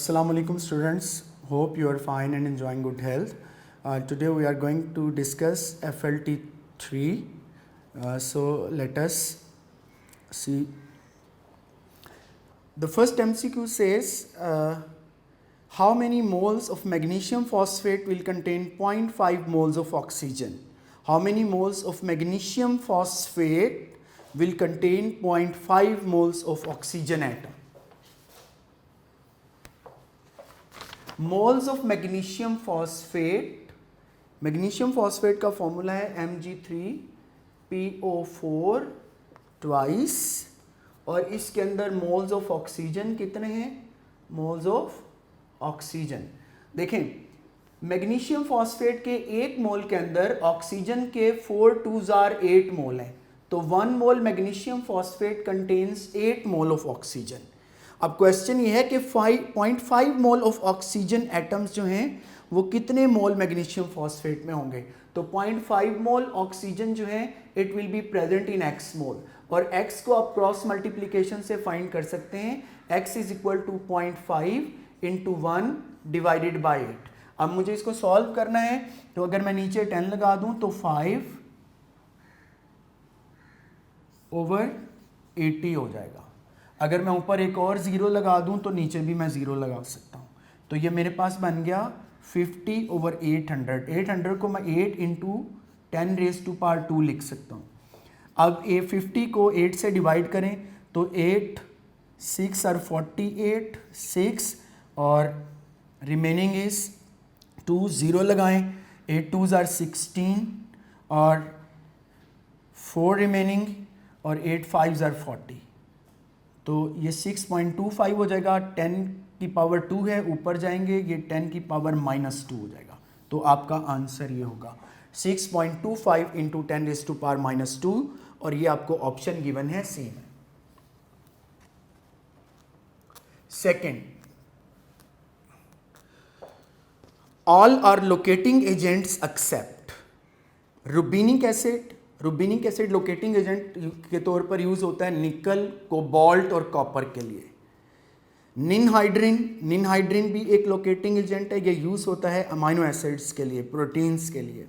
Assalamu alaikum students, hope you are fine and enjoying good health. Today we are going to discuss FLT3. So let us see. The first MCQ says how many moles of magnesium phosphate will contain 0.5 moles of oxygen. How many moles of magnesium phosphate will contain 0.5 moles of oxygen atom? Moles of magnesium phosphate का formula है Mg3PO4 twice, और इसके अंदर moles of oxygen कितने हैं? Moles of oxygen देखें, magnesium phosphate के 1 मोल के अंदर ऑक्सीजन के 4 2s are 8 मोल हैं, तो 1 mole magnesium phosphate contains 8 mole of oxygen. अब क्वेश्चन ये है कि 5.5 मोल ऑफ ऑक्सीजन एटम्स जो हैं वो कितने मोल मैग्नीशियम फॉस्फेट में होंगे? तो 0.5 मोल ऑक्सीजन जो है it will be present in x मोल, और x को आप क्रॉस मल्टीप्लिकेशन से फाइंड कर सकते हैं। x is equal to 0.5 into 1 divided by 8। अब मुझे इसको सॉल्व करना है, तो अगर मैं नीचे 10 लगा दूं तो 5/80 हो जाएगा। अगर मैं ऊपर एक और 0 लगा दूं तो नीचे भी मैं 0 लगा सकता हूं, तो ये मेरे पास बन गया 50/800। 800 को मैं 8 इंटू 10⁻² लिख सकता हूं। अब 50 को 8 से डिवाइड करें तो 8 6 और 48 6 और रिमेनिंग इज 2 0 लगाएं, 8 2s are 16 और 4 रिमेनिंग और 8 5s are 40, तो ये 6.25 हो जाएगा। 10 की पावर 2 है, ऊपर जाएंगे ये 10 की पावर -2 हो जाएगा, तो आपका आंसर ये होगा 6.25 इंटू 10⁻², और ये आपको ऑप्शन गिवन है सी में। Second, all are locating agents except rubeanic acid. Rubeanic acid locating agent के तौर पर यूज होता है निकल, कोबाल्ट और कॉपर के लिए। निनहाइड्रिन भी एक लोकेटिंग एजेंट है, ये यूज होता है अमाइनो एसिड्स के लिए, प्रोटीन्स के लिए।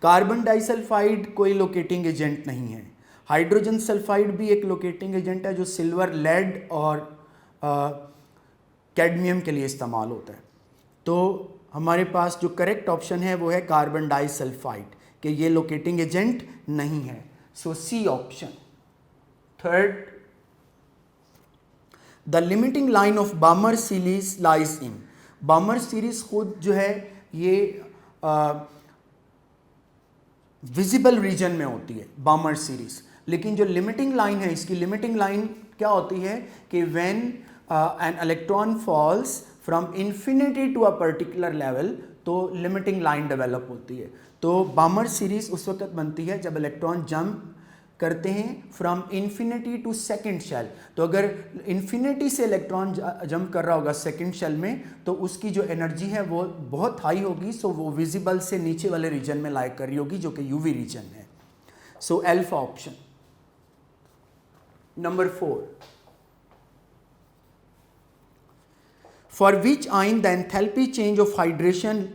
कार्बन डाइसल्फाइड कोई लोकेटिंग एजेंट नहीं है। हाइड्रोजन सल्फाइड भी एक लोकेटिंग एजेंट है जो सिल्वर, लेड और कैडमियम के लिए इस्तेमाल होता है। तो हमारे पास जो करेक्ट ऑप्शन है वो है कार्बन डाइसल्फाइड, कि ये लोकेटिंग एजेंट नहीं है, so C option. Third, the limiting line of Balmer series lies in. Balmer series खुद जो है ये विजिबल रीजन में होती है बामर सीरीज, लेकिन जो लिमिटिंग लाइन है, इसकी लिमिटिंग लाइन क्या होती है कि when an electron falls from infinity to a particular level, तो लिमिटिंग लाइन डेवलप होती है। तो बामर सीरीज उस वक्त बनती है जब इलेक्ट्रॉन जंप करते हैं from infinity to second shell. तो अगर इन्फिनिटी से इलेक्ट्रॉन जंप कर रहा होगा सेकंड शेल में, तो उसकी जो एनर्जी है वो बहुत हाई होगी, सो वो विजिबल से नीचे वाले रीजन में लाई कर रही होगी जो कि यूवी रीजन है। So alpha option. Number 4, for which ion the enthalpy change of hydration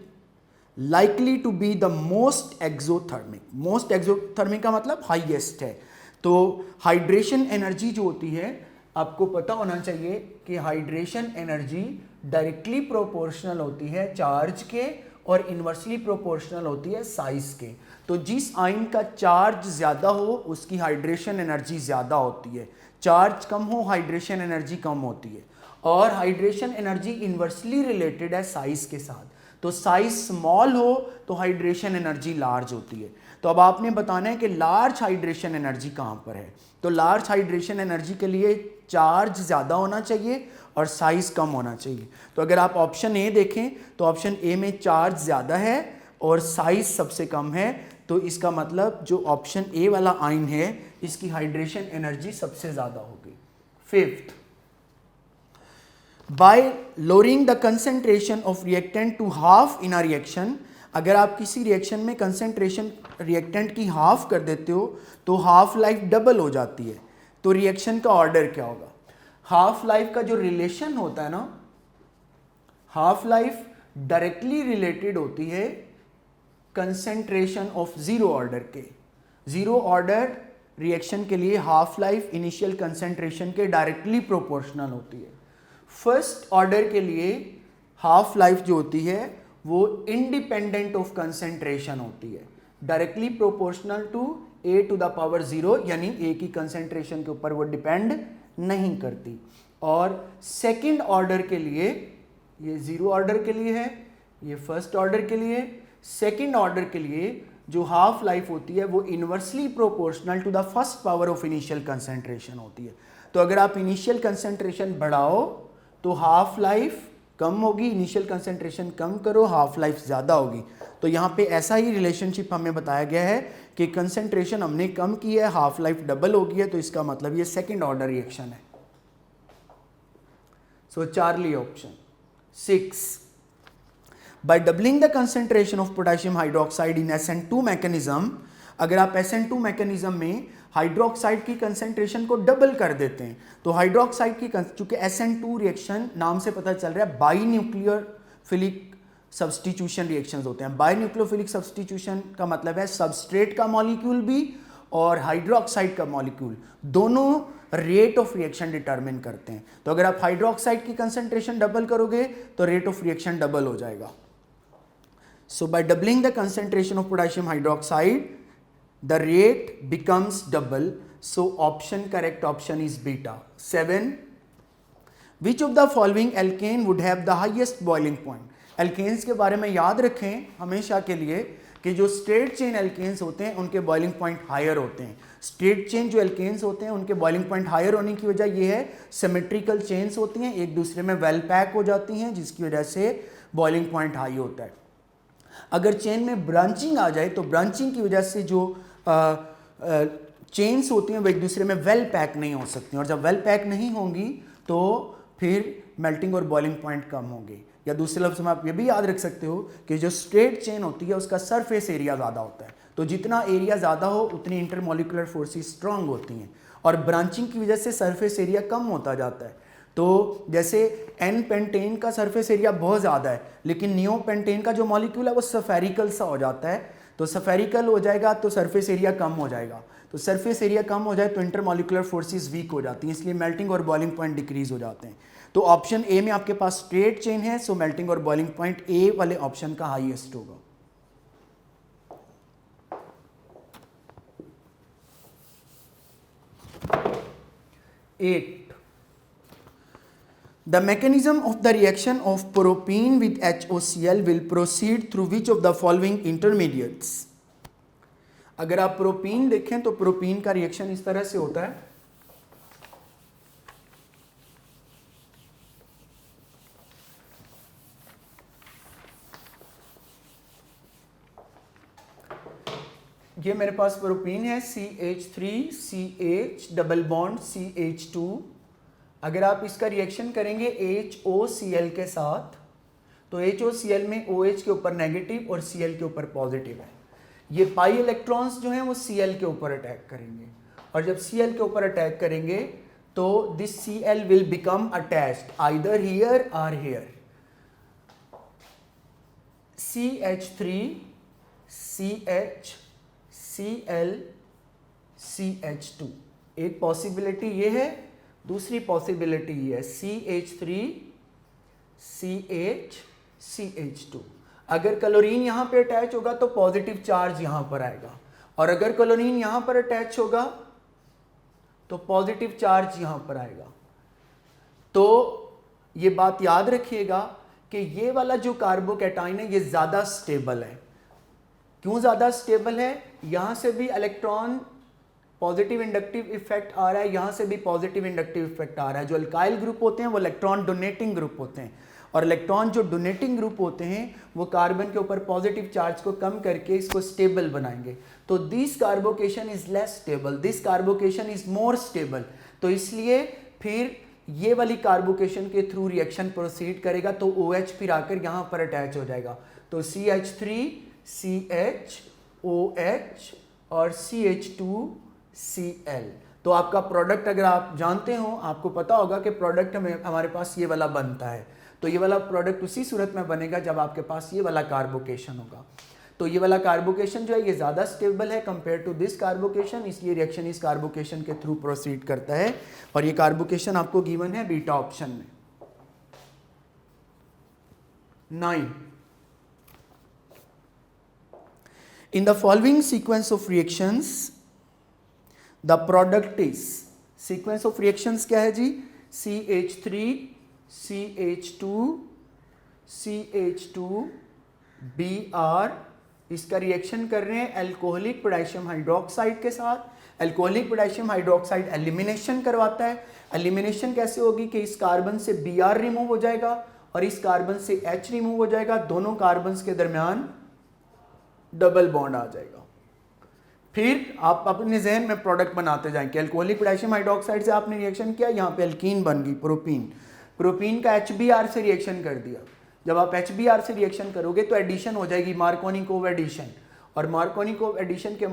likely to be the most exothermic। Most exothermic का मतलब हाईएस्ट है। तो हाइड्रेशन एनर्जी जो होती है, आपको पता होना चाहिए कि हाइड्रेशन एनर्जी डायरेक्टली प्रोपोर्शनल होती है चार्ज के और इन्वर्सली प्रोपोर्शनल होती है साइज के। तो जिस आयन का चार्ज ज़्यादा हो उसकी हाइड्रेशन एनर्जी ज़्यादा होती है, चार्ज कम हो हाइड्रेशन एनर्जी कम होती है, और हाइड्रेशन एनर्जी इन्वर्सली रिलेटेड है साइज के साथ। तो साइज स्मॉल हो तो हाइड्रेशन एनर्जी लार्ज होती है। तो अब आपने बताना है कि लार्ज हाइड्रेशन एनर्जी कहाँ पर है। तो लार्ज हाइड्रेशन एनर्जी के लिए चार्ज ज़्यादा होना चाहिए और साइज कम होना चाहिए। तो अगर आप ऑप्शन ए देखें तो ऑप्शन ए में चार्ज ज़्यादा है और साइज सबसे कम है, तो इसका मतलब जो ऑप्शन ए वाला आयन है इसकी हाइड्रेशन एनर्जी सबसे ज़्यादा होगी। Fifth, by lowering the concentration of reactant to half in a reaction, अगर आप किसी रिएक्शन में कंसेंट्रेशन रिएक्टेंट की हाफ कर देते हो तो हाफ लाइफ डबल हो जाती है। तो रिएक्शन का ऑर्डर क्या होगा? हाफ लाइफ का जो रिलेशन होता है ना, हाफ लाइफ डायरेक्टली रिलेटेड होती है कंसेंट्रेशन ऑफ जीरो ऑर्डर के। जीरो ऑर्डर रिएक्शन के लिए हाफ लाइफ इनिशियल कंसेंट्रेशन के डायरेक्टली प्रोपोर्शनल होती है। फर्स्ट ऑर्डर के लिए हाफ लाइफ जो होती है वो इंडिपेंडेंट ऑफ कंसेंट्रेशन होती है, directly proportional to a to the power 0, यानी a की कंसेंट्रेशन के ऊपर वो डिपेंड नहीं करती। और सेकंड ऑर्डर के लिए, ये जीरो ऑर्डर के लिए है, ये फर्स्ट ऑर्डर के लिए, सेकंड ऑर्डर के लिए जो हाफ लाइफ होती है वो inversely proportional to the first power of initial concentration होती है। तो अगर आप इनिशियल कंसेंट्रेशन बढ़ाओ तो हाफ लाइफ कम होगी, इनिशियल कंसेंट्रेशन कम करो हाफ लाइफ ज़्यादा होगी। तो यहाँ पे ऐसा ही रिलेशनशिप हमें बताया गया है कि कंसेंट्रेशन हमने कम की है, हाफ लाइफ डबल हो गई है, तो इसका मतलब ये सेकंड ऑर्डर रिएक्शन है। So Charlie option 6। By doubling the concentration of potassium hydroxide in SN2 mechanism, अगर आप SN2 मैकेनिज्म में हाइड्रोक्साइड की कंसेंट्रेशन को डबल कर देते हैं तो हाइड्रोक्साइड की, चूंकि SN2 रिएक्शन नाम से पता चल रहा है बाई न्यूक्लियोफिलिक सब्सटीट्यूशन रिएक्शंस होते हैं। बाई न्यूक्लियोफिलिक सब्सटीट्यूशन का मतलब है सबस्ट्रेट का मॉलिक्यूल भी और हाइड्रोक्साइड का मॉलिक्यूल दोनों रेट ऑफ रिएक्शन डिटरमिन करते हैं। तो अगर आप हाइड्रोक्साइड की कंसेंट्रेशन डबल करोगे तो रेट ऑफ रिएक्शन डबल हो जाएगा। So by doubling the concentration of potassium hydroxide, the rate becomes double. So option, correct option is beta. 7. Which of the following alkane would have the highest boiling point? Alkanes के बारे में याद रखें हमेशा के लिए कि जो स्ट्रेट चेन एल्केन्स होते हैं उनके बॉइलिंग पॉइंट हायर होते हैं। स्ट्रेट चेन जो एल्केन्स होते हैं उनके बॉइलिंग पॉइंट हायर होने की वजह यह है सिमेट्रिकल चेन्स होती हैं, एक दूसरे में वेल पैक हो जाती हैं, जिसकी वजह से बॉइलिंग पॉइंट हाई होता है। अगर चेन में ब्रांचिंग आ जाए तो ब्रांचिंग की वजह से जो चेन्स होती हैं वो एक दूसरे में वेल पैक नहीं हो सकती, और जब वेल पैक नहीं होंगी तो फिर मेल्टिंग और बॉइलिंग पॉइंट कम होंगे। या दूसरे लफ्ज़ में आप ये भी याद रख सकते हो कि जो स्ट्रेट चेन होती है उसका सरफेस एरिया ज़्यादा होता है, तो जितना एरिया ज़्यादा हो उतनी इंटरमोलिकुलर फोर्सेस स्ट्रांग होती हैं, और ब्रांचिंग की वजह से सरफेस एरिया कम होता जाता है। तो जैसे एन पेंटेन का सरफेस एरिया बहुत ज़्यादा है, लेकिन नियो पेंटेन का जो मॉलिक्यूल है वो सफेरिकल सा हो जाता है, तो सफेरिकल हो जाएगा तो सरफेस एरिया कम हो जाएगा, तो सरफेस एरिया कम हो जाए तो इंटरमोलिकुलर फोर्सेस वीक हो जाती हैं, इसलिए मेल्टिंग और बॉइलिंग पॉइंट डिक्रीज हो जाते हैं। तो ऑप्शन ए में आपके पास स्ट्रेट चेन है, सो मेल्टिंग और बॉइलिंग पॉइंट ए वाले ऑप्शन का हाईएस्ट होगा। 8. The mechanism of the reaction of propene with HOCl will proceed through which of the following intermediates? अगर आप प्रोपीन देखें तो प्रोपीन का रिएक्शन इस तरह से होता है, ये मेरे पास प्रोपीन है CH3CH डबल बॉन्ड CH2। अगर आप इसका रिएक्शन करेंगे HOCl के साथ तो HOCl में OH के ऊपर नेगेटिव और Cl के ऊपर पॉजिटिव है। ये पाई इलेक्ट्रॉन्स जो हैं वो Cl के ऊपर अटैक करेंगे, और जब Cl के ऊपर अटैक करेंगे तो this Cl will become attached either here और here. CH3 CH Cl CH2 एक पॉसिबिलिटी ये है, दूसरी पॉसिबिलिटी ये है CH3 CH CH2। अगर क्लोरीन यहां पे अटैच होगा तो पॉजिटिव चार्ज यहां पर आएगा, और अगर क्लोरीन यहां पर अटैच होगा तो पॉजिटिव चार्ज यहां पर आएगा। तो ये बात याद रखिएगा कि ये वाला जो कार्बोकैटाइन है ये ज्यादा स्टेबल है। क्यों ज्यादा स्टेबल है? यहां से भी इलेक्ट्रॉन पॉजिटिव इंडक्टिव इफेक्ट आ रहा है, यहां से भी पॉजिटिव इंडक्टिव इफेक्ट आ रहा है। जो अल्काइल ग्रुप होते हैं वो इलेक्ट्रॉन डोनेटिंग ग्रुप होते हैं, और इलेक्ट्रॉन जो डोनेटिंग ग्रुप होते हैं वो कार्बन के ऊपर पॉजिटिव चार्ज को कम करके इसको स्टेबल बनाएंगे। तो this carbocation is less stable, this carbocation is more stable. तो इसलिए फिर ये वाली कार्बोकेशन के थ्रू रिएक्शन प्रोसीड करेगा तो OH फिर आकर यहां पर अटैच हो जाएगा। तो CH3 CH OH और CH2 Cl। तो आपका प्रोडक्ट अगर आप जानते हो, आपको पता होगा कि प्रोडक्ट में हमारे पास ये वाला बनता है। तो ये वाला प्रोडक्ट उसी सूरत में बनेगा जब आपके पास ये वाला कार्बोकेशन होगा। तो ये वाला कार्बोकेशन जो है ये ज़्यादा स्टेबल है कंपेयर टू दिस कार्बोकेशन, इसलिए रिएक्शन इस कार्बोकेशन के थ्रू प्रोसीड करता है और ये कार्बोकेशन आपको गिवन है बीटा ऑप्शन में। 9, in the following sequence of reactions the product is, sequence of reactions क्या है जी, CH3 CH2 CH2 Br, इसका रिएक्शन कर रहे हैं एल्कोहलिक पोटेशियम हाइड्रोक्साइड के साथ। एल्कोहलिक पोटेशियम हाइड्रोक्साइड एलिमिनेशन करवाता है। एलिमिनेशन कैसे होगी कि इस कार्बन से Br रिमूव हो जाएगा और इस कार्बन से H रिमूव हो जाएगा, दोनों कार्बन्स के दरमियान डबल बॉन्ड आ जाएगा। फिर आप अपने जहन में प्रोडक्ट बनाते जाएंगे। एल्कोहलिक पोटेशियम हाइड्रोक्साइड से आपने रिएक्शन किया, यहाँ पे एल्कीन बन गई प्रोपीन, प्रोपीन का HBr से रिएक्शन कर दिया। जब आप HBr से रिएक्शन करोगे तो एडिशन हो जाएगी मार्कोनी-कोव एडिशन, और मार्कोनी-कोव एडिशन के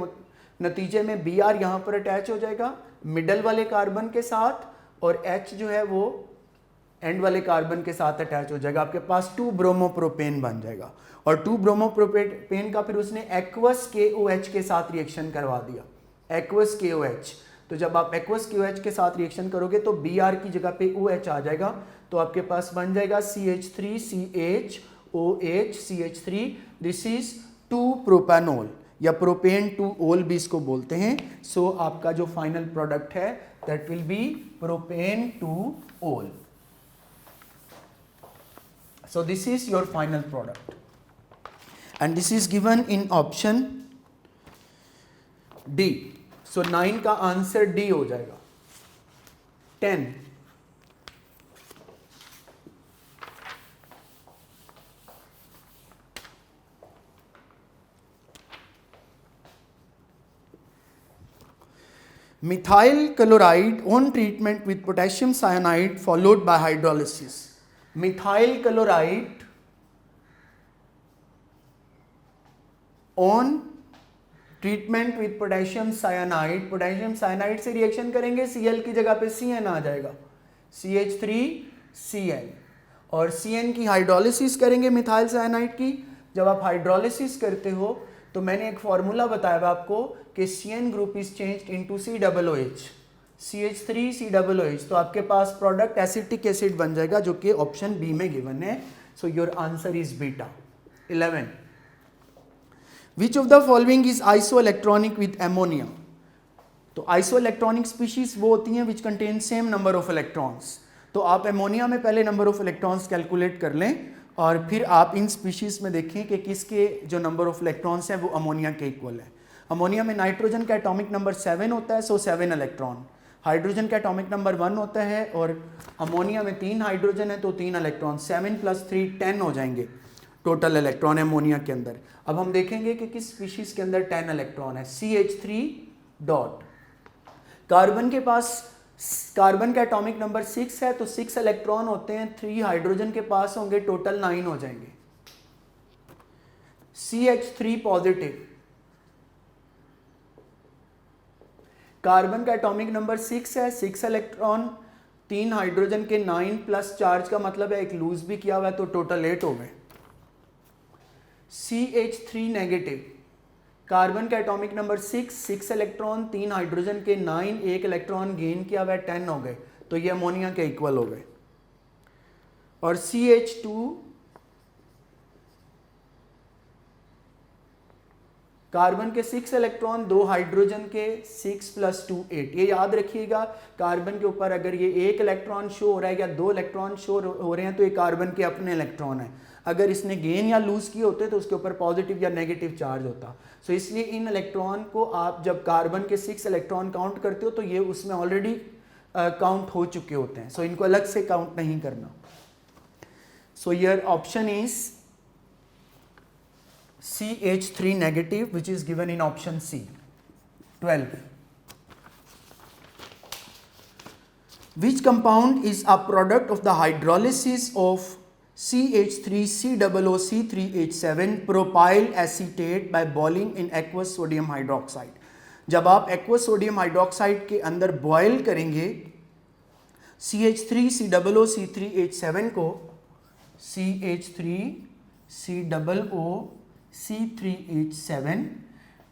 नतीजे में Br यहाँ पर अटैच हो जाएगा मिडल वाले कार्बन के साथ और H जो है वो एंड वाले कार्बन के साथ अटैच हो जाएगा। आपके पास 2 ब्रोमोप्रोपेन बन जाएगा और 2 ब्रोमोप्रोपेन का फिर उसने एक्वस KOH के साथ रिएक्शन करवा दिया, एक्वस KOH। तो जब आप एक्वस KOH के साथ रिएक्शन करोगे तो Br की जगह पे OH आ जाएगा, तो आपके पास बन जाएगा CH3 CH OH CH3, this is 2 propanol या प्रोपेन 2 ओल भी इसको बोलते हैं। सो आपका जो फाइनल प्रोडक्ट है दैट विल बी प्रोपेन 2 ओल। So this is your final product and this is given in option D. So 9 का आंसर D हो जाएगा। 10, methyl chloride on treatment with potassium cyanide followed by hydrolysis. Methyl chloride on treatment with potassium cyanide, potassium cyanide से reaction करेंगे, Cl की जगह पे Cn आ जाएगा, CH3Cn, और Cn की हाइड्रोलिसिस करेंगे मिथाइल साइनाइड की। जब आप हाइड्रोलिसिस करते हो तो मैंने एक फॉर्मूला बताया था आपको कि Cn group is changed into COOH, CH3COOH, तो आपके पास प्रोडक्ट एसिटिक एसिड बन जाएगा जो कि ऑप्शन बी में गिवन है। So your answer is beta. 11, which of the following is isoelectronic with ammonia. तो आइसोइलेक्ट्रॉनिक स्पीशीज वो होती हैं which contain same number of electrons. तो आप एमोनिया में पहले नंबर ऑफ इलेक्ट्रॉन्स कैलकुलेट कर लें और फिर आप इन स्पीशीज में देखें कि किसके जो नंबर ऑफ इलेक्ट्रॉन्स हैं वो अमोनिया के इक्वल है। अमोनिया में नाइट्रोजन का एटॉमिक नंबर 7 होता है, सो 7 इलेक्ट्रॉन। हाइड्रोजन का एटॉमिक नंबर 1 होता है और अमोनिया में 3 हाइड्रोजन है तो 3 इलेक्ट्रॉन, 7 + 3 10 हो जाएंगे टोटल इलेक्ट्रॉन अमोनिया के अंदर। अब हम देखेंगे कि किस स्पीशीज के अंदर 10 इलेक्ट्रॉन है। CH3 डॉट, कार्बन के पास कार्बन का एटॉमिक नंबर 6 है तो 6 इलेक्ट्रॉन होते हैं, 3 हाइड्रोजन के पास होंगे, टोटल 9 हो जाएंगे। CH3 पॉजिटिव, कार्बन का एटॉमिक नंबर 6 है, 6 इलेक्ट्रॉन, 3 हाइड्रोजन के 9 प्लस चार्ज का मतलब है एक लूज भी किया हुआ है तो टोटल 8 हो गए। CH3 नेगेटिव, कार्बन का एटॉमिक नंबर 6 इलेक्ट्रॉन, 3 हाइड्रोजन के 9, 1 इलेक्ट्रॉन गेन किया हुआ है, 10 हो गए, तो ये अमोनिया के इक्वल हो गए। और CH2 कार्बन के 6 इलेक्ट्रॉन, 2 हाइड्रोजन के 6 + 2 8। ये याद रखिएगा, कार्बन के ऊपर अगर ये 1 इलेक्ट्रॉन शो हो रहा है या 2 इलेक्ट्रॉन शो हो रहे हैं तो ये कार्बन के अपने इलेक्ट्रॉन है। अगर इसने गेन या लूज किए होते तो उसके ऊपर पॉजिटिव या नेगेटिव चार्ज होता। सो इसलिए इन इलेक्ट्रॉन को आप जब कार्बन के 6 इलेक्ट्रॉन काउंट करते हो तो ये उसमें ऑलरेडी काउंट हो चुके होते हैं, सो इनको अलग से काउंट नहीं करना। सो your option is CH3 negative, which is given in option C. 12. Which compound is a product of the hydrolysis of CH3COOC3H7 propyl acetate by boiling in aqueous sodium hydroxide? जब आप aqueous sodium hydroxide के अंदर boil करेंगे CH3COOC3H7 को CH3COO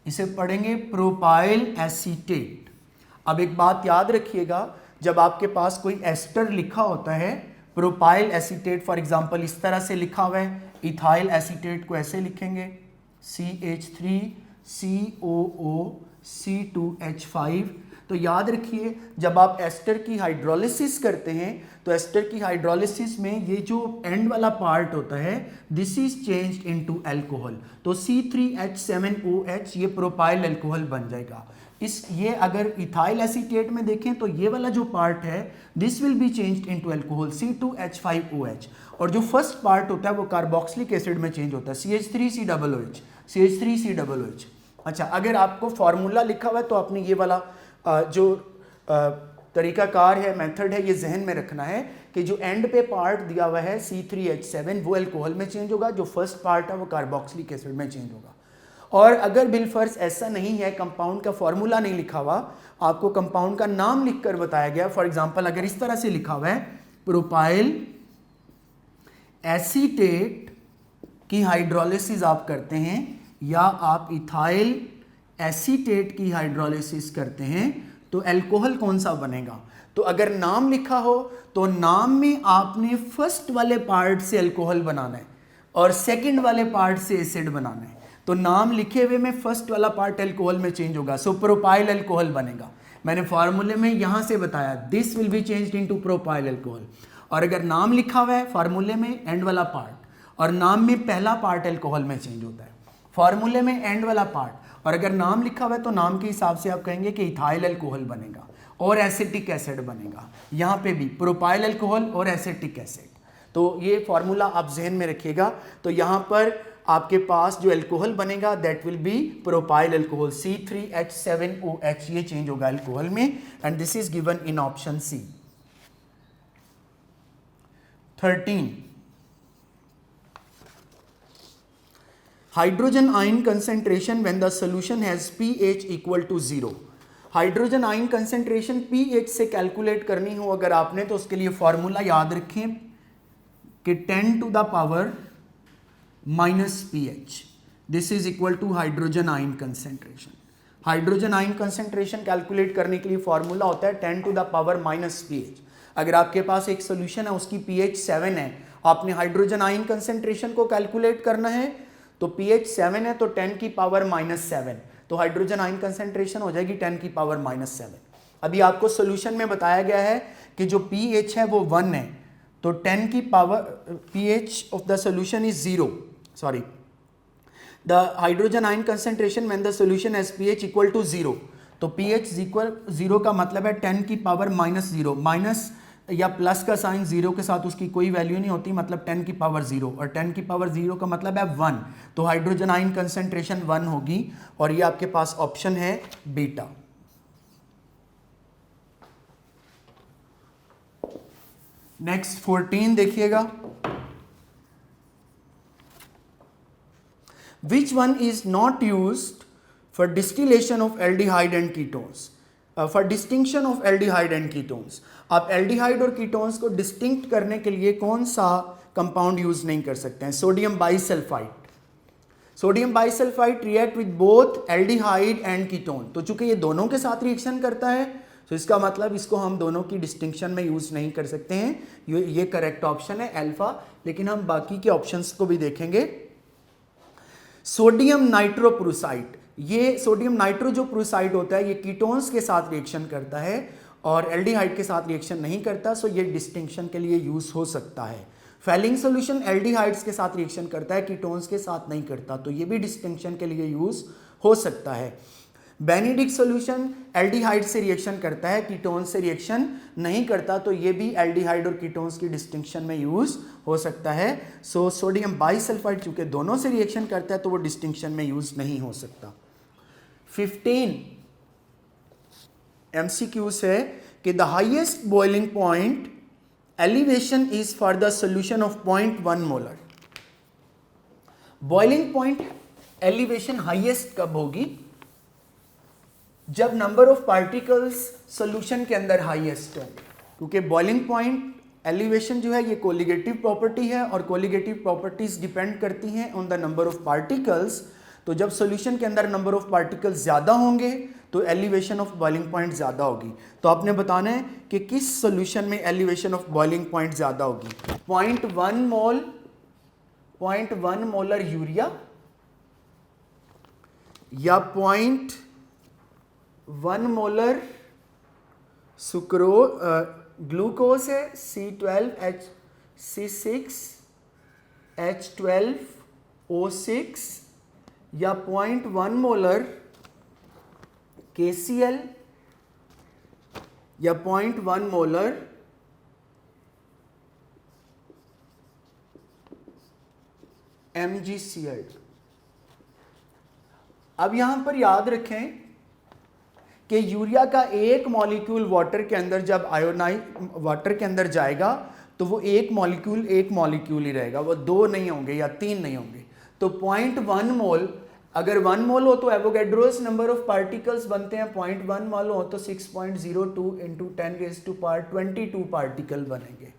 इसे पढ़ेंगे propyl acetate. अब एक बात याद रखिएगा, जब आपके पास कोई एस्टर लिखा होता है प्रोपाइल एसीटेट, फॉर एग्जांपल इस तरह से लिखा हुआ है, इथाइल एसीटेट को ऐसे लिखेंगे CH3COOC2H5। तो याद रखिए जब आप एस्टर की हाइड्रोलिसिस करते हैं तो एस्टर की हाइड्रोलिसिस में ये जो एंड वाला पार्ट होता है this is changed into alcohol, तो C3H7OH ये प्रोपाइल अल्कोहल बन जाएगा। ये अगर इथाइल एसीटेट में देखें तो ये वाला जो पार्ट है this will be changed into alcohol C2H5OH, और जो फर्स्ट पार्ट होता है वो कार्बोक्सिलिक एसिड में चेंज होता है CH3COOH। अच्छा, अगर आपको फॉर्मूला लिखा हुआ है तो आपने ये वाला जो तरीकाकार है, मेथड है, ये जहन में रखना है कि जो एंड पे पार्ट दिया हुआ है C3H7 वो अल्कोहल में चेंज होगा, जो फर्स्ट पार्ट है वो कार्बोक्सिलिक एसिड में चेंज होगा। और अगर बिलफर्ज ऐसा नहीं है, कंपाउंड का फॉर्मूला नहीं लिखा हुआ, आपको कंपाउंड का नाम लिखकर बताया गया, फॉर एग्जांपल अगर इस तरह से लिखा हुआ है प्रोपाइल एसीटेट की हाइड्रोलिसिस आप करते हैं या आप इथाइल एसीटेट की हाइड्रोलिसिस करते हैं तो अल्कोहल कौन सा बनेगा। तो अगर नाम लिखा हो तो नाम में आपने फर्स्ट वाले पार्ट से अल्कोहल बनाना है और सेकंड वाले पार्ट से एसिड बनाना है। तो नाम लिखे हुए में फर्स्ट वाला पार्ट अल्कोहल में चेंज होगा, सो प्रोपाइल अल्कोहल बनेगा। मैंने फार्मूले में यहां से बताया this will be changed into propyl alcohol. और अगर नाम लिखा हुआ है फार्मूले में एंड वाला पार्ट और नाम में पहला पार्ट अल्कोहल में चेंज होता है, फार्मूले में एंड वाला पार्ट, और अगर नाम लिखा हुआ है तो नाम के हिसाब से आप कहेंगे कि इथाइल अल्कोहल बनेगा और एसिटिक एसिड बनेगा। यहाँ पे भी प्रोपाइल अल्कोहल और एसिटिक एसिड, तो ये फार्मूला आप जहन में रखिएगा। तो यहाँ पर आपके पास जो अल्कोहल बनेगा that will be propyl alcohol C3H7OH, ये चेंज होगा अल्कोहल में, and this is given in option C. 13 hydrogen ion concentration when the solution has pH equal to 0। Hydrogen ion concentration pH से कैलकुलेट करनी हो अगर आपने तो उसके लिए फॉर्मूला याद रखें कि 10 to the power minus pH, this is equal to hydrogen ion concentration. Hydrogen ion concentration calculate करने के लिए फॉर्मूला होता है 10 to the power minus pH। अगर आपके पास एक सोल्यूशन है उसकी pH 7 है, आपने हाइड्रोजन आयन कंसेंट्रेशन को कैलकुलेट करना है तो pH 7 है तो 10 की पावर माइनस 7, तो हाइड्रोजन आयन कंसेंट्रेशन हो जाएगी 10 की पावर माइनस 7। अभी आपको सोल्यूशन में बताया गया है कि जो pH है वो 1 है, तो 10 की power pH of the solution is 0, sorry the hydrogen ion concentration when the solution has pH equal to 0, तो pH इक्वल 0 का मतलब है 10 की पावर माइनस 0, माइनस या प्लस का साइन 0 के साथ उसकी कोई वैल्यू नहीं होती, मतलब 10 की पावर 0, और 10 की पावर 0 का मतलब है 1, तो हाइड्रोजन आयन कंसेंट्रेशन 1 होगी, और ये आपके पास ऑप्शन है बीटा। नेक्स्ट 14 देखिएगा, which one is not used for distillation of aldehyde and ketones. For distinction of aldehyde and ketones, आप एल्डिहाइड और कीटोन्स को डिस्टिंक्ट करने के लिए कौन सा कंपाउंड यूज नहीं कर सकते हैं? Sodium bisulphide. Sodium bisulphide react with both aldehyde and ketone, तो चूंकि ये दोनों के साथ रिएक्शन करता है तो इसका मतलब इसको हम दोनों की डिस्टिंक्शन में यूज नहीं कर सकते हैं। ये करेक्ट ऑप्शन है अल्फा, लेकिन हम बाकी के ऑप्शंस को भी देखेंगे। सोडियम नाइट्रोप्रूसाइड, ये सोडियम नाइट्रो जो प्रूसाइड होता है ये कीटोन्स के साथ रिएक्शन करता है और एल्डिहाइड के साथ रिएक्शन नहीं करता, सो ये डिस्टिंक्शन के लिए यूज हो सकता है। फेलिंग सॉल्यूशन एल्डिहाइड्स के साथ रिएक्शन करता है, कीटोन्स के साथ नहीं करता, तो ये भी डिस्टिंक्शन के लिए यूज हो सकता है। बेनेडिक्ट सॉल्यूशन एल्डिहाइड से रिएक्शन करता है, कीटोन्स से रिएक्शन नहीं करता, तो ये भी एल्डिहाइड और कीटोन्स की डिस्टिंक्शन में यूज हो सकता है। सो सोडियम बाइसल्फाइड चूंकि दोनों से रिएक्शन करता है तो वो डिस्टिंक्शन में यूज नहीं हो सकता। 15 MCQs है कि the highest boiling point elevation is for the solution of 0.1 molar. Boiling point elevation highest कब होगी? जब नंबर ऑफ पार्टिकल्स सॉल्यूशन के अंदर हाईएस्ट होंगे, क्योंकि बॉइलिंग पॉइंट एलिवेशन जो है ये कोलिगेटिव प्रॉपर्टी है और कोलिगेटिव प्रॉपर्टीज डिपेंड करती हैं on the number of particles. तो जब सॉल्यूशन के अंदर नंबर ऑफ पार्टिकल्स ज़्यादा होंगे तो एलिवेशन ऑफ बॉइलिंग पॉइंट ज़्यादा होगी। तो आपने बताना है कि किस सॉल्यूशन में एलिवेशन ऑफ बॉइलिंग पॉइंट ज़्यादा होगी। 0.1 मोलर यूरिया या 0.1 मोलर ग्लूकोज है C12H6H12O6 या 0.1 मोलर KCl या 0.1 मोलर MgCl। अब यहां पर याद रखें कि यूरिया का एक मॉलिक्यूल वाटर के अंदर जब वाटर के अंदर जाएगा तो वो एक मॉलिक्यूल ही रहेगा, वो 2 नहीं होंगे या 3 नहीं होंगे। तो 0.1 मोल, अगर 1 मोल हो तो एवोगैड्रोस नंबर ऑफ पार्टिकल्स बनते हैं, 0.1 मोल हो तो 6.02 इंटू 10⁻22 पार्टिकल बनेंगे।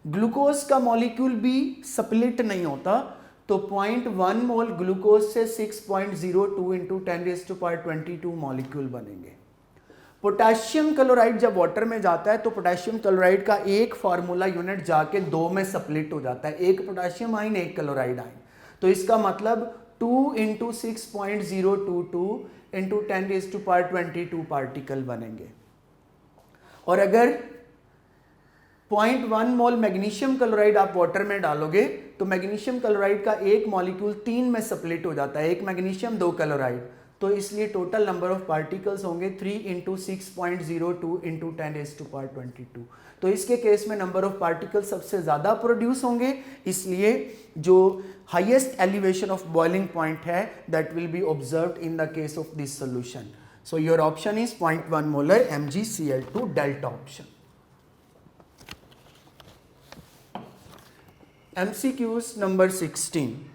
ग्लूकोज का मॉलिक्यूल भी स्प्लिट नहीं होता, तो 0.1 मोल ग्लूकोज से 6.02 इंटू 10⁻22 मॉलिक्यूल बनेंगे। पोटेशियम क्लोराइड जब वाटर में जाता है तो पोटेशियम क्लोराइड का एक फार्मूला यूनिट जाके 2 में स्प्लिट हो जाता है, एक पोटेशियम आयन एक क्लोराइड आयन। तो इसका मतलब 2 इंटू 6.022 इंटू 10⁻22 पार्टिकल बनेंगे। और अगर 0.1 मोल मैग्नीशियम क्लोराइड आप वाटर में डालोगे तो मैग्नीशियम क्लोराइड का एक मॉलिक्यूल 3 में स्प्लिट हो जाता है, एक मैग्नीशियम 2 क्लोराइड। तो इसलिए टोटल नंबर ऑफ पार्टिकल्स होंगे 3 इंटू 6.02 इंटू 10⁻22। तो इसके केस में नंबर ऑफ पार्टिकल्स सबसे ज़्यादा प्रोड्यूस होंगे, इसलिए जो highest elevation of boiling point है that will be observed in the case of this solution. So your option is 0.1 molar MgCl2 delta option. MCQs number 16.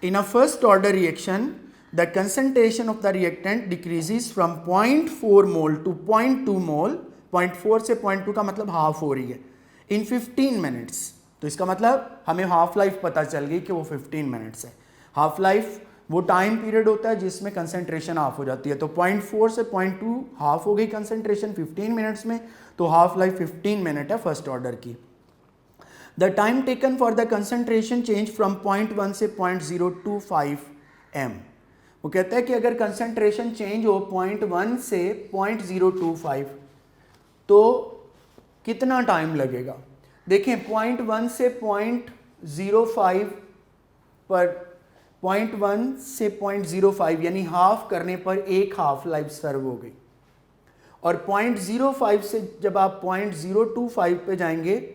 In a first order reaction, the concentration of the reactant decreases from 0.4 mole to 0.2 mole, 0.4 से 0.2 का मतलब half हो रही है, in 15 minutes। तो इसका मतलब हमें हाफ लाइफ पता चल गई कि वो 15 मिनट्स है। हाफ लाइफ वो टाइम पीरियड होता है जिसमें कंसंट्रेशन हाफ हो जाती है। तो 0.4 से 0.2 हाफ हो गई कंसंट्रेशन 15 मिनट्स में, तो हाफ लाइफ 15 मिनट है फर्स्ट ऑर्डर की। The time taken for the concentration change from 0.1 से 0.025 m। वो कहता है कि अगर कंसंट्रेशन चेंज हो 0.1 से 0.025 तो कितना टाइम लगेगा। देखें 0.1 से 0.05 पर 0.1 से 0.05 यानी हाफ करने पर एक हाफ लाइफ सर्व हो गई, और 0.05 से जब आप 0.025 पे जाएंगे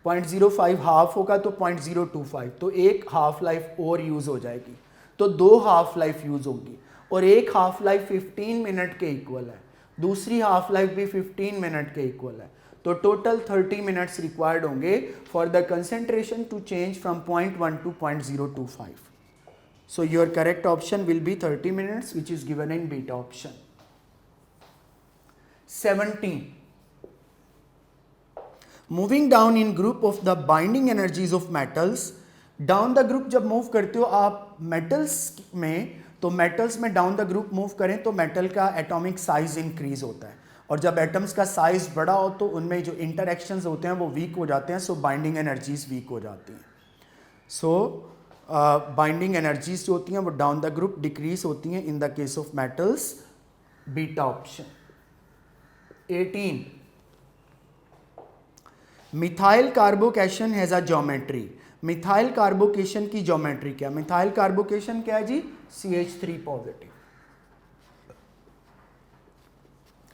0.05 हाफ होगा तो 0.025, तो एक हाफ लाइफ और यूज़ हो जाएगी, तो 2 हाफ लाइफ यूज़ होगी, और एक हाफ लाइफ 15 मिनट के इक्वल है, दूसरी हाफ लाइफ भी 15 मिनट के इक्वल है। तो टोटल 30 मिनट्स रिक्वायर्ड होंगे for the concentration to change from 0.1 to 0.025। So your correct option will be 30 minutes which is given in beta option. 17. Moving down in group of the binding energies of metals. Down the group जब move करते हो आप metals में, तो metals में down the group move करें तो metal का एटॉमिक साइज इंक्रीज होता है, और जब एटम्स का साइज बड़ा हो तो उनमें जो इंटरैक्शंस होते हैं वो वीक हो जाते हैं, सो बाइंडिंग एनर्जीज वीक हो जाती हैं। सो बाइंडिंग एनर्जीज जो होती हैं वो डाउन द ग्रुप डिक्रीज होती हैं इन the case of metals, beta option. 18. Methyl carbocation has a geometry. Methyl carbocation की ज्योमेट्री क्या? मिथाइल कार्बोकेशन क्या है जी? CH3 positive.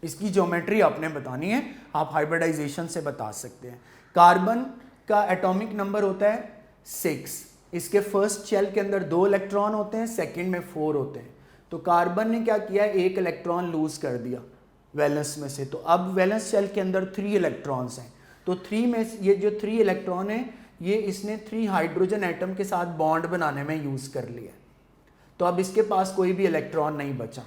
इसकी ज्योमेट्री आपने बतानी है, आप हाइब्रिडाइजेशन से बता सकते हैं। कार्बन का एटॉमिक नंबर होता है 6, इसके फर्स्ट शेल के अंदर 2 इलेक्ट्रॉन होते हैं, सेकंड में 4 होते हैं। तो कार्बन ने क्या किया, 1 इलेक्ट्रॉन लूज कर दिया वैलेंस में से, तो अब वैलेंस शेल के अंदर 3 इलेक्ट्रॉन्स हैं, तो 3 में ये जो 3 इलेक्ट्रॉन है ये इसने 3 हाइड्रोजन एटम के साथ बॉन्ड बनाने में यूज कर लिया, तो अब इसके पास कोई भी इलेक्ट्रॉन नहीं बचा।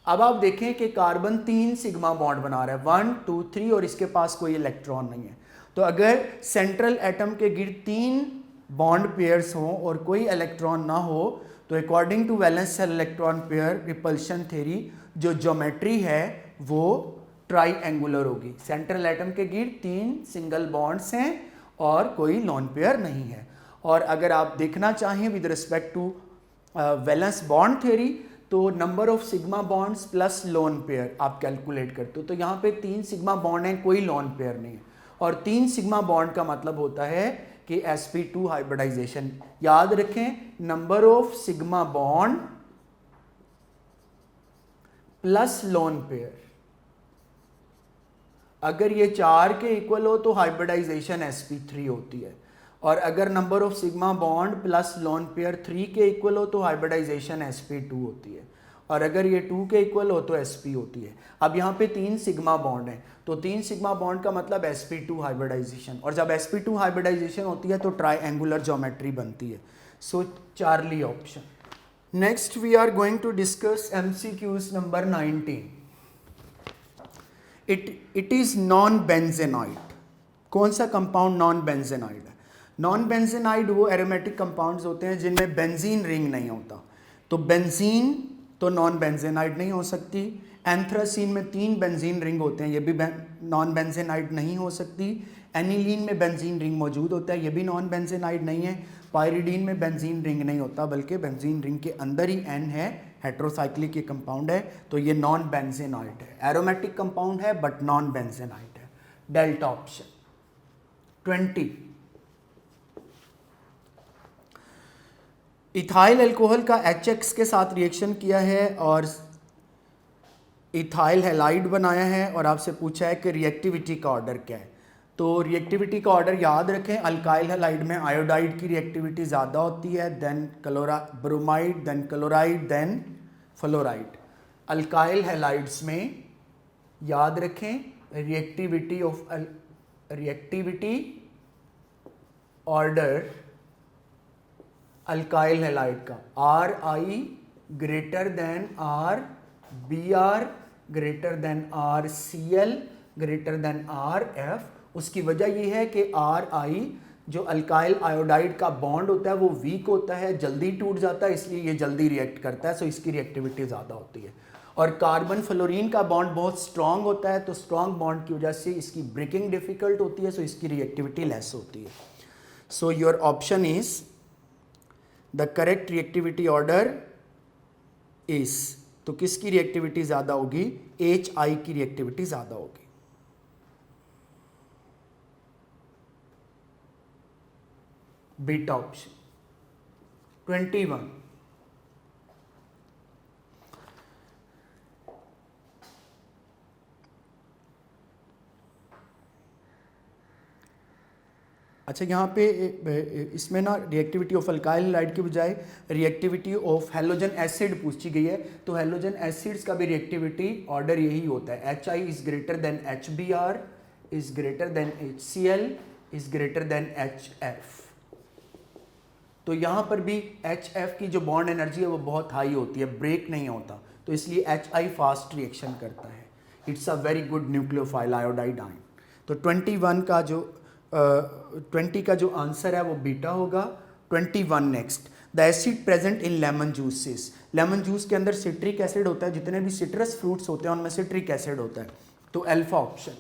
अब आप देखें कि कार्बन 3 सिग्मा बॉन्ड बना रहा है, 1 2 3, और इसके पास कोई इलेक्ट्रॉन नहीं है। तो अगर सेंट्रल एटम के गिर्द 3 बॉन्ड पेयर्स हों और कोई इलेक्ट्रॉन ना हो, तो according to valence shell electron pair repulsion theory जो ज्योमेट्री है वो ट्राईएंगुलर होगी। सेंट्रल एटम के गिर्द 3 सिंगल बॉन्ड्स हैं और कोई लोन पेयर नहीं है। और अगर आप देखना चाहें with respect to valence bond theory, तो number of sigma bonds plus lone pair आप कैलकुलेट करते हो, तो यहाँ पे 3 सिग्मा बॉन्ड हैं, कोई लोन पेयर नहीं है। और 3 सिग्मा बॉन्ड का मतलब होता है कि sp2 हाइब्रिडाइजेशन। याद रखें, number of sigma bond plus lone pair, अगर ये 4 के इक्वल हो तो हाइब्रिडाइजेशन sp3 होती है, और अगर number of sigma bond plus lone pair 3 के इक्वल हो तो हाइब्रिडाइजेशन sp2 होती है, और अगर ये 2 के इक्वल हो तो sp होती है। अब यहाँ पे 3 सिग्मा बॉन्ड हैं, तो 3 सिग्मा बॉन्ड का मतलब sp2 हाइब्रिडाइजेशन, और जब sp2 हाइब्रिडाइजेशन होती है तो ट्राईएंगुलर ज्योमेट्री बनती है। So Charlie option. Next we are going to discuss MCQs number 19। It is non benzenoid. कौन सा कंपाउंड नॉन बेंजेनाइड है? नॉन बेंजेनाइड वो एरोमेटिक कंपाउंड्स होते हैं जिनमें बेंजीन रिंग नहीं होता। तो बेंजीन तो नॉन बेंजेनाइड नहीं हो सकती। एंथ्रासीन में 3 बेंजीन रिंग होते हैं, ये भी नॉन बेंजेनाइड नहीं हो सकती। एनिलीन में बेंजीन रिंग मौजूद होता है, ये भी नॉन बेंजेनाइड नहीं है। पायरिडीन में बेंजीन रिंग नहीं होता, बल्कि बेंजीन रिंग के अंदर ही एन है, हेट्रोसाइक्लिक ये कंपाउंड है, तो ये नॉन बेंजेनाइड है। एरोमेटिक कंपाउंड है बट नॉन बेंजेनाइड है। Delta option. 20 इथाइल अल्कोहल का HX के साथ रिएक्शन किया है और इथाइल हैलाइड बनाया है, और आपसे पूछा है कि रिएक्टिविटी का ऑर्डर क्या है। तो रिएक्टिविटी का ऑर्डर याद रखें, अल्काइल हैलाइड में आयोडाइड की रिएक्टिविटी ज़्यादा होती है, than bromide, than chloride, than fluoride. Alkyl halides में याद रखें रिएक्टिविटी ऑर्डर अल्काइल हैलाइड का RI greater than R, BR greater than RCl greater than RF। उसकी वजह यह है कि RI जो अल्काइल आयोडाइड का बॉन्ड होता है वो वीक होता है, जल्दी टूट जाता है, इसलिए ये जल्दी रिएक्ट करता है, सो इसकी रिएक्टिविटी ज़्यादा होती है। और कार्बन फ्लोरीन का बॉन्ड बहुत स्ट्रांग होता है, तो स्ट्रांग बॉन्ड की वजह से इसकी ब्रेकिंग डिफिकल्ट होती है, सो इसकी रिएक्टिविटी लेस होती है। सो your option is the correct reactivity order is, तो किसकी रिएक्टिविटी ज़्यादा होगी? HI की रिएक्टिविटी ज़्यादा होगी। Beta option. 21 अच्छा, यहाँ पे इसमें ना रिएक्टिविटी ऑफ अल्काइल हैलाइड की बजाय रिएक्टिविटी ऑफ हैलोजन एसिड पूछी गई है, तो हैलोजन एसिड्स का भी रिएक्टिविटी ऑर्डर यही होता है, HI is greater then HBr is greater then HCl is greater then HF। तो यहाँ पर भी HF की जो बॉन्ड एनर्जी है वो बहुत हाई होती है, ब्रेक नहीं होता, तो इसलिए HI फास्ट रिएक्शन करता है। It's a very good nucleophile iodide ion. तो 21 का जो 20 का जो आंसर है वो बीटा होगा। 21 next, the acid present in lemon juices. Lemon juice के अंदर सिट्रिक एसिड होता है, जितने भी सिट्रस फ्रूट्स होते हैं उनमें सिट्रिक एसिड होता है, तो alpha option.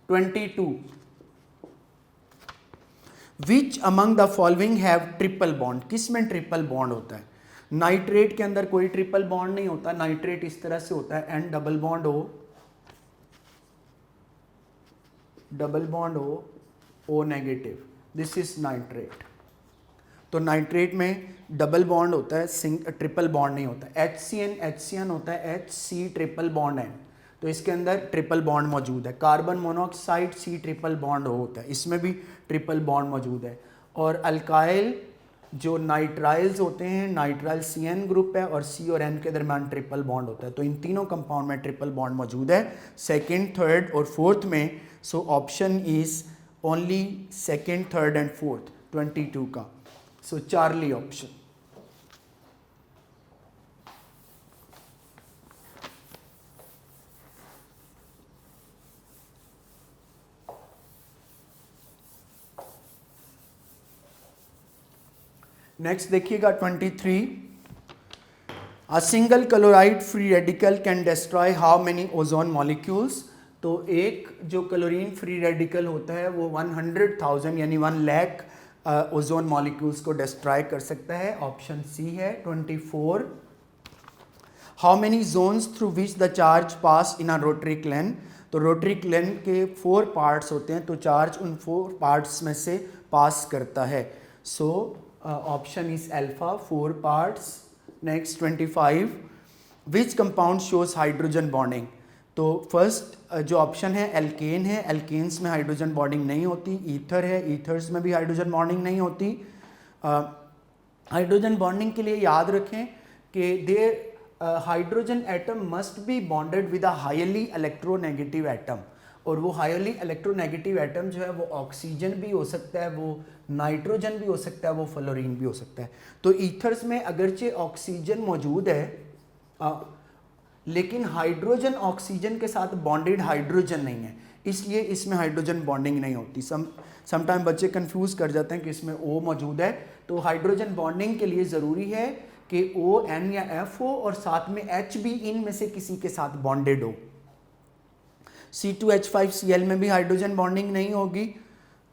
22 which among the following have triple bond. किस में ट्रिपल बॉन्ड होता है? नाइट्रेट के अंदर कोई ट्रिपल बॉन्ड नहीं होता, नाइट्रेट इस तरह से होता है, N double bond O negative, this is nitrate. तो नाइट्रेट में डबल बॉन्ड होता है, ट्रिपल बॉन्ड नहीं होता। HCN होता है HC ट्रिपल बॉन्ड N, तो इसके अंदर ट्रिपल बॉन्ड मौजूद है। Carbon monoxide C triple bond होता है, इसमें भी ट्रिपल बॉन्ड मौजूद है। और अल्काइल जो नाइट्राइल्स होते हैं, नाइट्राइल CN ग्रुप है और C और N के दरमियान ट्रिपल बॉन्ड होता है, तो इन तीनों कंपाउंड में ट्रिपल बॉन्ड मौजूद है, सेकेंड, थर्ड और फोर्थ में। So option is only second, third and fourth 22 का। सो चार्ली ऑप्शन। नेक्स्ट देखिएगा 23, a single chloride free radical can destroy how many ozone molecules. तो एक जो क्लोरीन फ्री रेडिकल होता है वो 100,000 यानी 1 लाख ओजोन मॉलिक्यूल्स को डिस्ट्रॉय कर सकता है। ऑप्शन सी है 24, how many zones through which the charge pass in a rotary kiln. तो रोटरी क्लेन के 4 पार्ट्स होते हैं, तो चार्ज उन 4 पार्ट्स में से पास करता है। So option is alpha, 4 parts. Next 25, which compound shows hydrogen bonding. तो फर्स्ट जो ऑप्शन है एल्केन है, एल्केन्स में हाइड्रोजन बॉन्डिंग नहीं होती। ईथर है, ईथर्स में भी हाइड्रोजन बॉन्डिंग नहीं होती। हाइड्रोजन बॉन्डिंग के लिए याद रखें कि there hydrogen atom must be bonded with a highly electronegative atom, और वो हाईली इलेक्ट्रोनेगेटिव एटम जो है वो ऑक्सीजन भी हो सकता है, वो नाइट्रोजन भी हो सकता है, वो फ्लोरीन भी हो सकता है। तो ईथर्स में अगरचे ऑक्सीजन मौजूद है लेकिन हाइड्रोजन ऑक्सीजन के साथ बॉन्डेड हाइड्रोजन नहीं है, इसलिए इसमें हाइड्रोजन बॉन्डिंग नहीं होती। समटाइम बच्चे कंफ्यूज कर जाते हैं कि इसमें O मौजूद है। तो हाइड्रोजन बॉन्डिंग के लिए ज़रूरी है कि O N या F हो और साथ में H भी इनमें से किसी के साथ बॉन्डेड हो। C2H5Cl में भी हाइड्रोजन बॉन्डिंग नहीं होगी,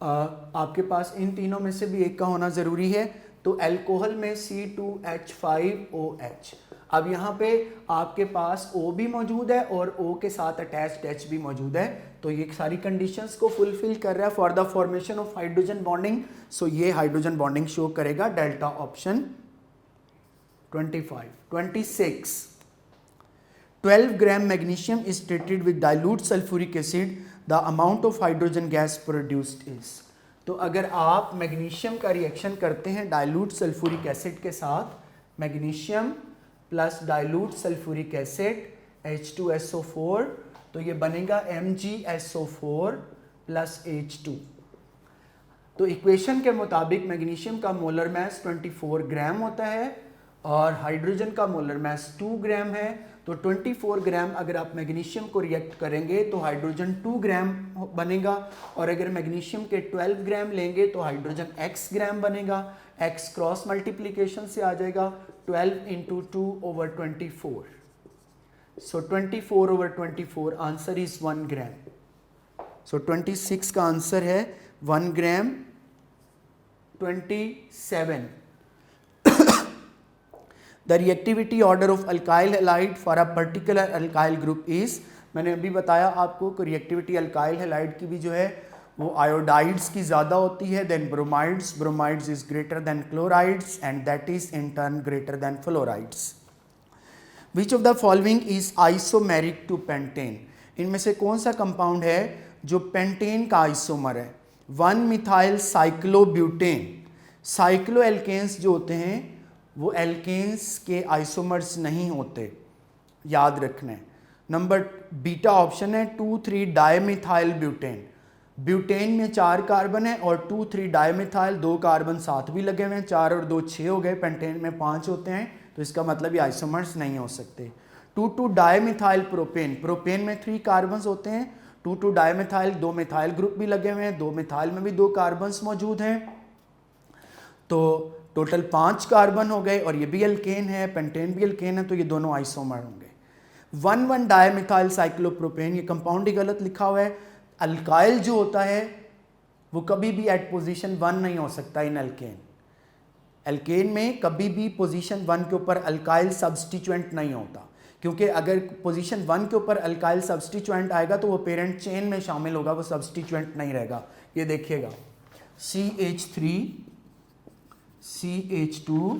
आपके पास इन तीनों में से भी एक का होना ज़रूरी है। तो अल्कोहल में C2H5OH। अब यहाँ पे आपके पास O भी मौजूद है और O के साथ अटैच्ड H भी मौजूद है, तो ये सारी कंडीशंस को फुलफिल कर रहा है for the formation of hydrogen bonding. So ये हाइड्रोजन बॉन्डिंग शो करेगा, delta option 25। 26, 12 gram magnesium is treated with dilute sulphuric acid, the amount of hydrogen gas produced is. तो अगर आप मैग्नीशियम का रिएक्शन करते हैं डाइल्यूट सल्फ्यूरिक एसिड के साथ, magnesium plus dilute sulphuric acid H2SO4, तो ये बनेगा MgSO4 प्लस H2। तो इक्वेशन के मुताबिक मैग्नीशियम का मोलर मास 24 ग्राम होता है और हाइड्रोजन का मोलर मास 2 ग्राम है। तो 24 ग्राम अगर आप मैग्नीशियम को रिएक्ट करेंगे तो हाइड्रोजन 2 ग्राम बनेगा, और अगर मैग्नीशियम के 12 ग्राम लेंगे तो हाइड्रोजन x ग्राम बनेगा। x क्रॉस मल्टीप्लिकेशन से आ जाएगा 12 इंटू 2/24। सो 24/24 आंसर इज 1 ग्राम। सो 26 का आंसर है 1 ग्राम। 27, the reactivity order of alkyl halide for a particular alkyl group is. मैंने अभी बताया आपको कि रिएक्टिविटी अल्काइल हैलाइड की भी जो है वो आयोडाइड्स की ज़्यादा होती है than bromides. Bromides is greater than chlorides and that is in turn greater than fluorides. Which of the following is isomeric to pentane. इनमें से कौन सा कंपाउंड है जो पेंटेन का आइसोमर है। 1 मिथाइल साइक्लोब्यूटेन। साइक्लो एल्केन्स जो होते हैं वो एल्केन्स के आइसोमर्स नहीं होते, याद रखना है। नंबर बीटा ऑप्शन है 2,3 डायमिथाइल ब्यूटेन। ब्यूटेन में 4 कार्बन है और 2,3 डायमिथाइल 2 कार्बन साथ भी लगे हुए हैं, 4 और 2 6 हो गए। पेंटेन में 5 होते हैं, तो इसका मतलब ये आइसोमर्स नहीं हो सकते। 2,2 डायमिथाइल प्रोपेन। प्रोपेन में 3 कार्बन्स होते हैं, 2,2 डायमिथाइल 2 मिथाइल ग्रुप भी लगे हुए हैं, 2 मिथाइल में भी 2 कार्बन्स मौजूद हैं, तो टोटल 5 कार्बन हो गए। और ये भी एल्केन है, पेंटेन भी एल्केन है, तो ये दोनों आइसोमर होंगे। 1,1 डायमिथाइल साइक्लोप्रोपेन, ये कंपाउंड ही गलत लिखा हुआ है। अल्काइल जो होता है वो कभी भी एट पोजीशन 1 नहीं हो सकता इन एल्केन। एल्केन में कभी भी पोजीशन 1 के ऊपर अल्काइल सब्स्टिट्यूएंट नहीं होता, क्योंकि अगर पोजीशन 1 के ऊपर अल्काइल सब्स्टिट्यूएंट आएगा तो वो पेरेंट चेन में शामिल होगा, वो सब्स्टिट्यूएंट नहीं रहेगा। ये देखिएगा CH3 CH2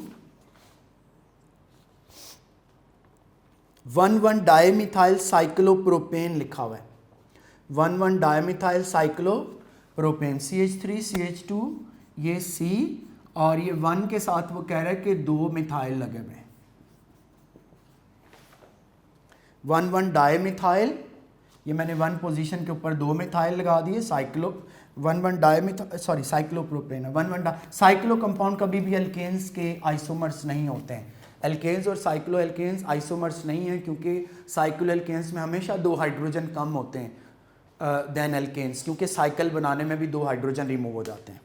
1,1 डायमिथाइल साइक्लोप्रोपेन लिखा हुआ है। 1,1 डायमिथाइल साइक्लोप्रोपेन, CH3 CH2 ये C, और ये 1 के साथ वो कह रहा है कि 2 मिथाइल लगे हुए हैं। 1,1 डायमिथाइल, ये मैंने 1 पोजीशन के ऊपर 2 मिथाइल लगा दिए। 1,1 डायमिथाइल सॉरी साइक्लोप्रोपेन है। 1,1 साइक्लो कंपाउंड कभी भी एल्केन्स के आइसोमर्स नहीं होते हैं। एल्केन्स और साइक्लो एल्केन्स आइसोमर्स नहीं हैं, क्योंकि साइक्लो एल्केन्स में हमेशा 2 हाइड्रोजन कम होते हैं देन एल्केन्स, क्योंकि साइकिल बनाने में भी 2 हाइड्रोजन रिमूव हो जाते हैं।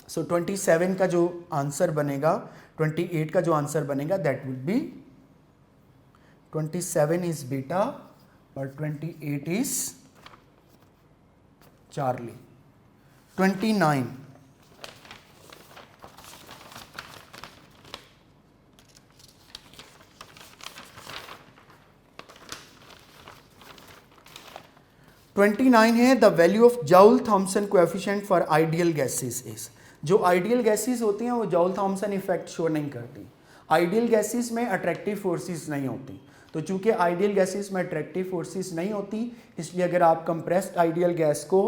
सो 27 का जो आंसर बनेगा, 28 का जो आंसर बनेगा that will be 27 is beta और 28 इज चार्ली। 29 29 है the value of Joule Thomson coefficient for ideal gases is. जो आइडियल गैसेस होती हैं वो जॉल थॉम्सन इफेक्ट शो नहीं करती। आइडियल गैसेस में अट्रैक्टिव फोर्सेस नहीं होती, तो चूंकि आइडियल गैसेस में अट्रैक्टिव फोर्सेस नहीं होती, इसलिए अगर आप कंप्रेस्ड आइडियल गैस को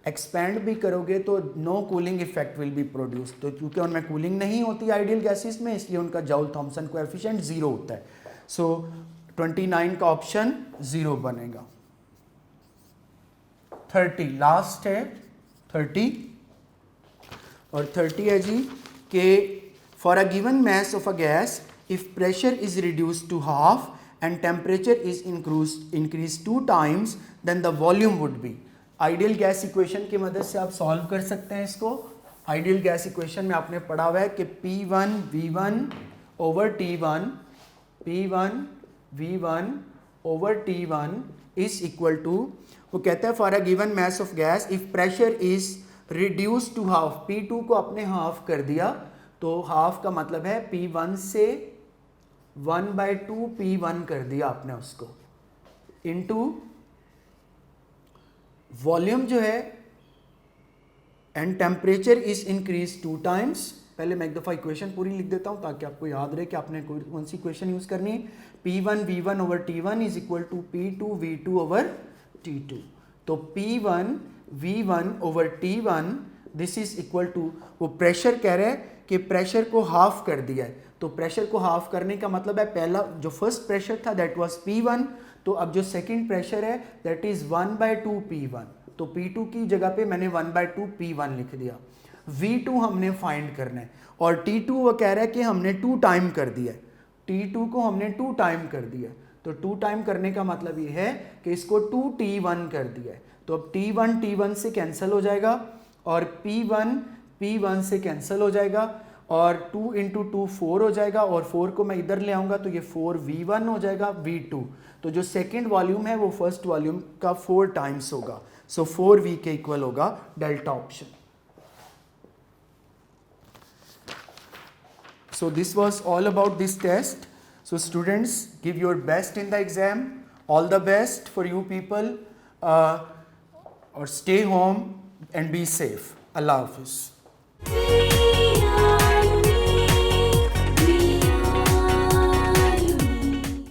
एक्सपेंड भी करोगे तो no cooling effect will be produce. तो क्योंकि उनमें कूलिंग नहीं होती आइडियल गैसेस में, इसलिए उनका जॉल थॉम्सन कोएफिशिएंट 0 होता है। सो 29 का ऑप्शन 0 बनेगा। 30 लास्ट है 30, और 30 है जी कि for a given mass of a gas if pressure is reduce to half and temperature is increase 2 times then the volume would be. Ideal gas equation की मदद से आप सॉल्व कर सकते हैं इसको। आइडियल गैस इक्वेशन में आपने पढ़ा हुआ है कि P1 V1 over T1, P1 V1 over T1 is equal to, वो कहता है for a given mass of gas if pressure is reduce to half, P2 को आपने हाफ कर दिया, तो हाफ का मतलब है P1 से 1/2 P1 कर दिया आपने उसको, इनटू वॉल्यूम जो है and temperature is increase 2 times। पहले मैं एक दफ़ा इक्वेशन पूरी लिख देता हूं ताकि आपको याद रहे कि आपने कौन सी इक्वेशन यूज करनी है। P1 V1 over T1 is equal to P2 V2 over T2। तो P1 V1 over T1 this is equal to, वो प्रेशर कह रहे हैं कि प्रेशर को हाफ कर दिया है, तो प्रेशर को हाफ करने का मतलब है पहला जो फर्स्ट प्रेशर था दैट वाज P1, तो अब जो सेकंड प्रेशर है दैट इज 1/2 P1, तो P2 की जगह पे मैंने 1/2 P1 लिख दिया। V2 हमने फाइंड करना है, और T2 वो कह रहा है कि हमने 2 टाइम कर दिया है, T2 को हमने 2 टाइम कर दिया है, तो 2 टाइम करने का मतलब ये है कि इसको 2T1 कर दिया है। तो अब T1 T1 से कैंसिल हो जाएगा और P1 P1 से कैंसिल हो जाएगा, और 2 × 2 4 हो जाएगा, और 4 को मैं इधर ले आऊँगा तो ये 4V1 हो जाएगा V2। तो जो सेकेंड वॉल्यूम है वो फर्स्ट वॉल्यूम का 4 टाइम्स होगा, सो 4V के इक्वल होगा delta option. So this was all about this test. So students, give your best in the exam. All the best for you people. Or stay home and be safe. Allah Hafiz.